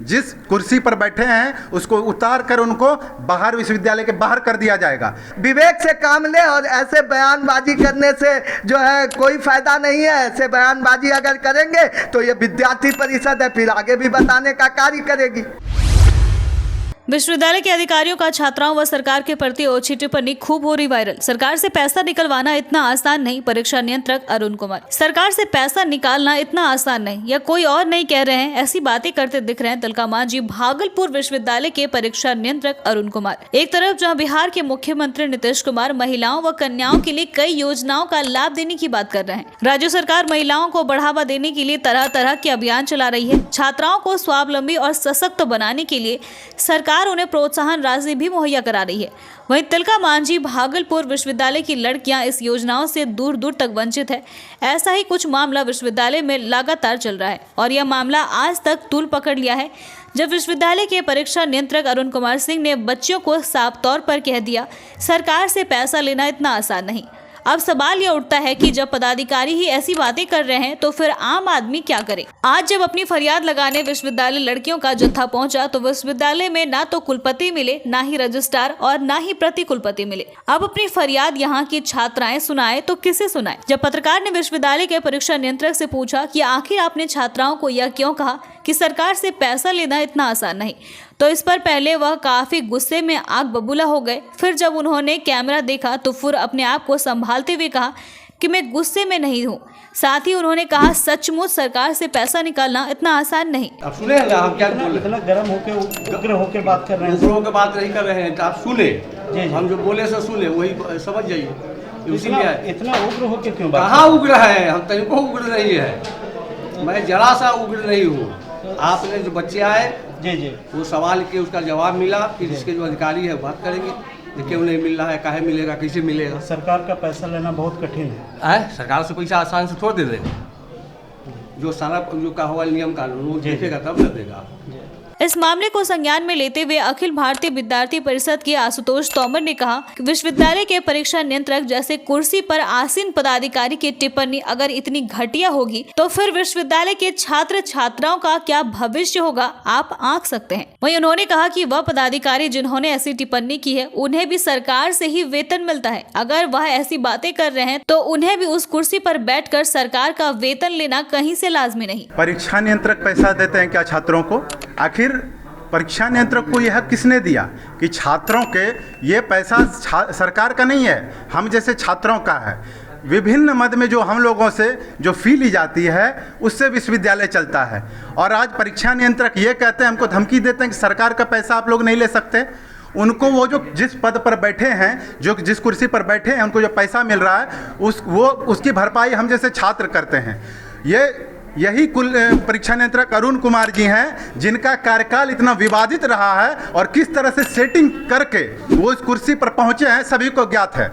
जिस कुर्सी पर बैठे हैं उसको उतार कर उनको बाहर, विश्वविद्यालय के बाहर कर दिया जाएगा। विवेक से काम ले और ऐसे बयानबाजी करने से जो है कोई फायदा नहीं है। ऐसे बयानबाजी अगर करेंगे तो ये विद्यार्थी परिषद है फिर आगे भी बताने का कार्य करेगी। विश्वविद्यालय के अधिकारियों का छात्राओं व सरकार के प्रति ओछी टिप्पणी खूब हो रही वायरल। सरकार से पैसा निकलवाना इतना आसान नहीं, परीक्षा नियंत्रक अरुण कुमार। सरकार से पैसा निकालना इतना आसान नहीं, या कोई और नहीं कह रहे हैं, ऐसी बातें करते दिख रहे हैं तिलका मांझी भागलपुर विश्वविद्यालय के परीक्षा नियंत्रक अरुण कुमार। एक तरफ जहाँ बिहार के मुख्यमंत्री नीतीश कुमार महिलाओं व कन्याओं के लिए कई योजनाओं का लाभ देने की बात कर रहे हैं। राज्य सरकार महिलाओं को बढ़ावा देने के लिए तरह तरह के अभियान चला रही है। छात्राओं को स्वावलंबी और सशक्त बनाने के लिए सरकार उन्हें प्रोत्साहन राशि भी मुहैया करा रही है। वहीं तिलका मांझी भागलपुर विश्वविद्यालय की लड़कियां इस योजनाओं से दूर दूर तक वंचित है। ऐसा ही कुछ मामला विश्वविद्यालय में लगातार चल रहा है और यह मामला आज तक तूल पकड़ लिया है, जब विश्वविद्यालय के परीक्षा नियंत्रक अरुण कुमार सिंह ने बच्चियों को साफ तौर पर कह दिया, सरकार से पैसा लेना इतना आसान नहीं। अब सवाल यह उठता है कि जब पदाधिकारी ही ऐसी बातें कर रहे हैं तो फिर आम आदमी क्या करे। आज जब अपनी फरियाद लगाने विश्वविद्यालय लड़कियों का जत्था पहुंचा तो विश्वविद्यालय में ना तो कुलपति मिले, ना ही रजिस्ट्रार और ना ही प्रति कुलपति मिले। अब अपनी फरियाद यहाँ की छात्राएं सुनाए तो किसे सुनाए। जब पत्रकार ने विश्वविद्यालय के परीक्षा नियंत्रक से पूछा कि आखिर आपने छात्राओं को यह क्यों कहा कि सरकार से पैसा लेना इतना आसान नहीं, तो इस पर पहले वह काफी गुस्से में आग बबूला हो गए। फिर जब उन्होंने कैमरा देखा तो फिर अपने आप को संभालते हुए कहा कि मैं गुस्से में नहीं हूँ। साथ ही उन्होंने कहा, सचमुच सरकार से पैसा निकालना इतना आसान नहीं। आप सुने हम क्या इतना गर्म होके उग्र होके बात कर रहे हैं, उग्र होकर बात नहीं कर रहे हैं। तो आप सुने, हम जो बोले सो सुने, वही समझ जाइए। इसीलिए इतना उग्र होके क्यों बात? कहाँ उग्र है, हम तनिको उग्र नहीं है, मैं जरा सा उग्र नहीं हूँ। आपने जो बच्चे आए जी वो सवाल के उसका जवाब मिला, फिर इसके जो अधिकारी है बात करेंगे क्यों नहीं मिल रहा है, काहे मिलेगा, कैसे मिलेगा। सरकार का पैसा लेना बहुत कठिन है। सरकार से पैसा आसान से थोड़ दे देगा, जो सारा जो का हुआ नियम कानून वो देखेगा तब न देगा। इस मामले को संज्ञान में लेते हुए अखिल भारतीय विद्यार्थी परिषद के आशुतोष तोमर ने कहा कि विश्वविद्यालय के परीक्षा नियंत्रक जैसे कुर्सी पर आसीन पदाधिकारी की टिप्पणी अगर इतनी घटिया होगी तो फिर विश्वविद्यालय के छात्र छात्राओं का क्या भविष्य होगा, आप आंक सकते हैं। वहीं उन्होंने कहा कि वह पदाधिकारी जिन्होंने ऐसी टिप्पणी की है उन्हें भी सरकार से ही वेतन मिलता है। अगर वह ऐसी बातें कर रहे हैं तो उन्हें भी उस कुर्सी पर बैठकर सरकार का वेतन लेना कहीं से लाजमी नहीं। परीक्षा नियंत्रक पैसा देते हैं क्या छात्रों को? आखिर परीक्षा नियंत्रक को यह किसने दिया कि छात्रों के ये पैसा सरकार का नहीं है, हम जैसे छात्रों का है। विभिन्न मद में जो हम लोगों से जो फी ली जाती है उससे विश्वविद्यालय चलता है, और आज परीक्षा नियंत्रक ये कहते हैं, हमको धमकी देते हैं कि सरकार का पैसा आप लोग नहीं ले सकते। उनको वो जो जिस पद पर बैठे हैं, जो जिस कुर्सी पर बैठे हैं, उनको जो पैसा मिल रहा है उसकी भरपाई हम जैसे छात्र करते हैं। यही कुल परीक्षा नियंत्रक अरुण कुमार जी हैं जिनका कार्यकाल इतना विवादित रहा है, और किस तरह से सेटिंग करके वो इस कुर्सी पर पहुंचे हैं सभी को ज्ञात है।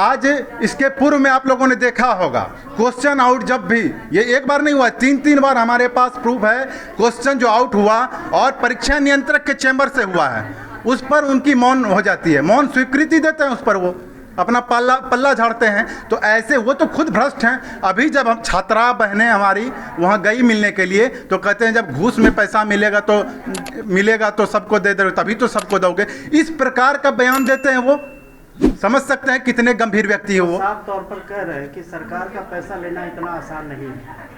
आज इसके पूर्व में आप लोगों ने देखा होगा क्वेश्चन आउट, जब भी ये एक बार नहीं हुआ, 3 बार हमारे पास प्रूफ है क्वेश्चन जो आउट हुआ और परीक्षा नियंत्रक के चैम्बर से हुआ है, उस पर उनकी मौन हो जाती है, मौन स्वीकृति देते हैं, उस पर वो अपना पल्ला झाड़ते हैं। तो ऐसे वो तो खुद भ्रष्ट हैं। अभी जब हम छात्रा बहनें हमारी वहाँ गई मिलने के लिए तो कहते हैं जब घूस में पैसा मिलेगा तो सबको दे दो, तभी तो सबको दोगे। इस प्रकार का बयान देते हैं, वो समझ सकते हैं कितने गंभीर व्यक्ति हो वो। साफ तौर पर कह रहे हैं कि सरकार का पैसा लेना इतना आसान नहीं है।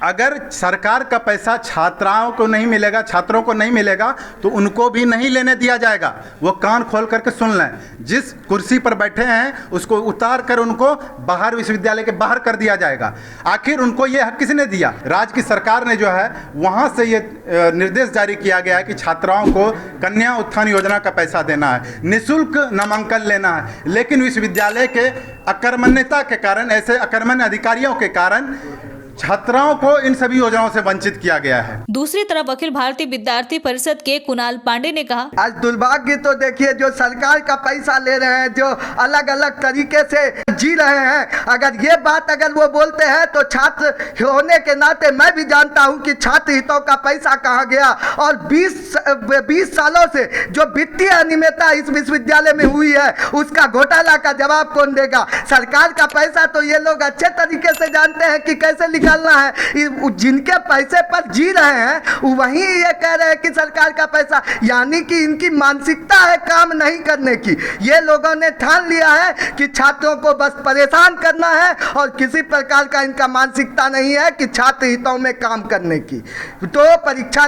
अगर सरकार का पैसा छात्राओं को नहीं मिलेगा, छात्रों को नहीं मिलेगा, तो उनको भी नहीं लेने दिया जाएगा। वो कान खोल करके सुन लें, जिस कुर्सी पर बैठे हैं उसको उतार कर उनको बाहर, विश्वविद्यालय के बाहर कर दिया जाएगा। आखिर उनको ये हक किसने दिया? राज्य की सरकार ने जो है वहाँ से ये निर्देश जारी किया गया है कि छात्राओं को कन्या उत्थान योजना का पैसा देना है, निःशुल्क नामांकन लेना है। लेकिन विश्वविद्यालय के अकर्मण्यता के कारण, ऐसे अकर्मण्य अधिकारियों के कारण छात्राओं को इन सभी योजनाओं से वंचित किया गया है। दूसरी तरफ अखिल भारतीय विद्यार्थी परिषद के कुणाल पांडे ने कहा, आज दुर्भाग्य तो देखिए, जो सरकार का पैसा ले रहे हैं, जो अलग अलग तरीके से जी रहे हैं, अगर ये बात वो बोलते हैं तो छात्र होने के नाते मैं भी जानता हूं कि छात्र हितों का पैसा कहाँ गया। और 20 सालों से जो वित्तीय अनियमितता इस विश्वविद्यालय में हुई है उसका घोटाला का जवाब कौन देगा? सरकार का पैसा तो ये लोग अच्छे तरीके से जानते हैं कि कैसे निकालना है। जिनके पैसे पर जी रहे हैं वही ये कह रहे हैं कि सरकार का पैसा, यानी कि इनकी मानसिकता है काम नहीं करने की। ये लोगों ने ठान लिया है कि छात्रों को बस परेशान करना है और किसी प्रकार का इनका मानसिकता नहीं है कि छात्र हितों में काम करने की। तो परीक्षा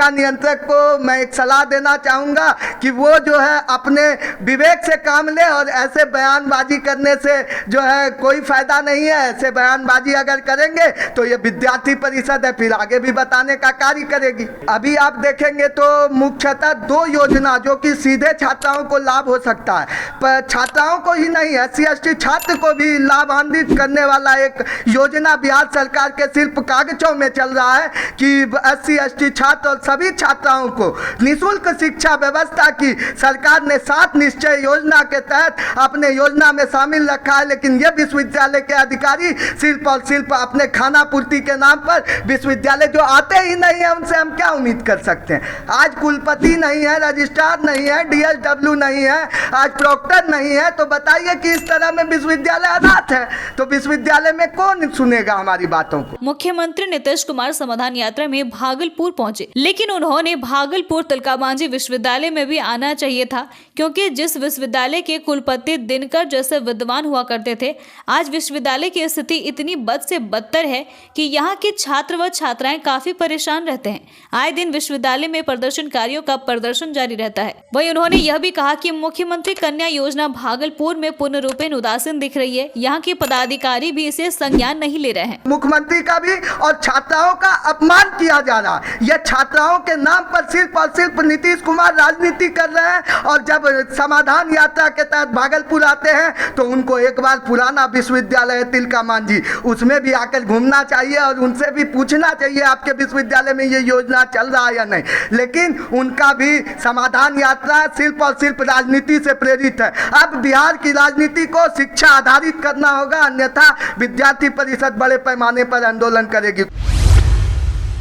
नियंत्रक को मैं एक सलाह देना चाहूँगा कि वो जो है अपने विवेक से काम ले और ऐसे बयानबाजी करने से जो है कोई फायदा नहीं है। ऐसे बयानबाजी अगर करेंगे तो ये विद्यार्थी परिषद है फिर आगे भी बताने का कार्य करेगी। अभी आप देखेंगे तो मुख्यतः 2 योजना जो कि सीधे छात्राओं को लाभ हो सकता है, पर छात्राओं को ही नहीं SC ST छात्र को भी लाभान्वित करने वाला एक योजना बिहार सरकार के सिर्फ कागजों में चल रहा है कि SC ST छात्र और सभी छात्राओं को निःशुल्क शिक्षा व्यवस्था की सरकार ने 7 निश्चय योजना के तहत अपने योजना में शामिल रखा है। लेकिन ये विश्वविद्यालय के अधिकारी सिर्फ और सिर्फ अपने खाना पूर्ति के नाम पर विश्वविद्यालय जो आते ही नहीं है उनसे हम क्या उम्मीद कर सकते हैं। आज कुलपति नहीं है, रजिस्ट्रार नहीं है, DSW नहीं है, आज प्रॉक्टर नहीं है, तो बताइए कि इस तरह में विश्वविद्यालय अनाथ है तो विश्वविद्यालय में कौन सुनेगा हमारी बातों को। मुख्यमंत्री नीतीश कुमार समाधान यात्रा में भागलपुर पहुंचे, लेकिन उन्होंने भागलपुर तिलकामांझी विश्वविद्यालय में भी आना चाहिए था, क्योंकि जिस विश्वविद्यालय के कुलपति दिनकर जैसे विद्वान हुआ करते थे, आज विश्वविद्यालय की स्थिति इतनी बद से बदतर है कि यहाँ के छात्र व छात्राएं काफी परेशान रहते हैं। आए दिन विश्वविद्यालय में प्रदर्शनकारियों का प्रदर्शन जारी रहता है। वहीं उन्होंने यह भी कहा कि मुख्यमंत्री कन्या योजना भागलपुर में पूर्ण रूपेण उदासीन दिख रही है। यहाँ के पदाधिकारी भी इसे संज्ञान नहीं ले रहे हैं। मुख्यमंत्री का भी और छात्राओं का अपमान किया जा रहा है। यह छात्राओं के नाम पर सिर्फ और सिर्फ नीतीश कुमार राजनीति कर रहे हैं और जब समाधान यात्रा के तहत भागलपुर आते हैं तो उनको एक बार पुराना विश्वविद्यालय तिलकामांझी उसमें भी आकर घूमना चाहिए और उनसे भी पूछना चाहिए आपके विश्वविद्यालय में ये योजना चल रहा है या नहीं। लेकिन उनका भी समाधान यात्रा सिर्फ और सिर्फ राजनीति से प्रेरित है। अब बिहार की राजनीति को शिक्षा आधारित करना होगा, अन्यथा विद्यार्थी परिषद बड़े पैमाने पर आंदोलन करेगी।